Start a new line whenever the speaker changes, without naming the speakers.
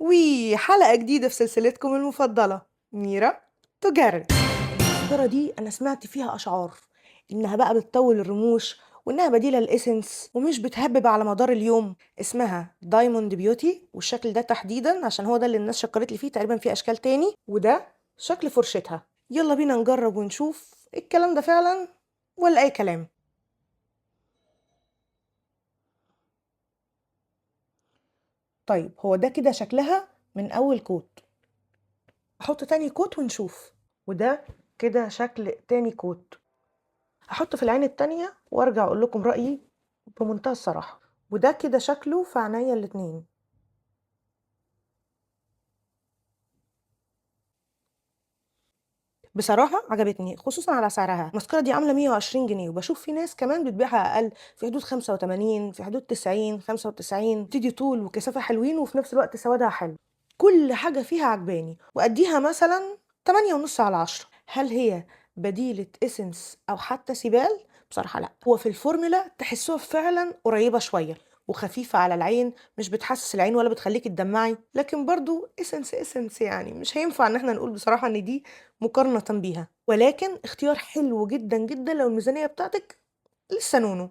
وحلقة جديدة في سلسلتكم المفضلة ميرا تجارب. الذرة دي أنا سمعت فيها أشعار إنها بقى بتطول الرموش وإنها بديلة للإسنس ومش بتهبب على مدار اليوم. اسمها دايموند بيوتي، والشكل ده تحديدا عشان هو ده اللي الناس شكرت لي فيه، تقريبا في أشكال تاني، وده شكل فرشتها. يلا بينا نجرب ونشوف الكلام ده فعلا ولا أي كلام. طيب هو ده كده شكلها من أول كوت، أحط تاني كوت ونشوف. وده كده شكل تاني كوت، هحط في العين التانية وارجع اقول لكم رأيي بمنتهى الصراحة. وده كده شكله في عينيا الاتنين. بصراحة عجبتني خصوصا على سعرها. الماسكارا دي عاملة 120 جنيه، وبشوف في ناس كمان بتبيعها أقل، في حدود 85، في حدود 90، 95. تدي طول وكثافة حلوين، وفي نفس الوقت سوادها حلو. كل حاجة فيها عجباني، وأديها مثلا 8.5/10. هل هي بديلة اسنس أو حتى سيبال؟ بصراحة لأ. هو في الفورمولا تحسوها فعلا قريبة شوية وخفيفة على العين، مش بتحسس العين ولا بتخليكي تدمعي، لكن برضو اسنس يعني مش هينفع ان احنا نقول بصراحة ان دي مقارنة بيها. ولكن اختيار حلو جدا جدا لو الميزانية بتاعتك لسه نونو.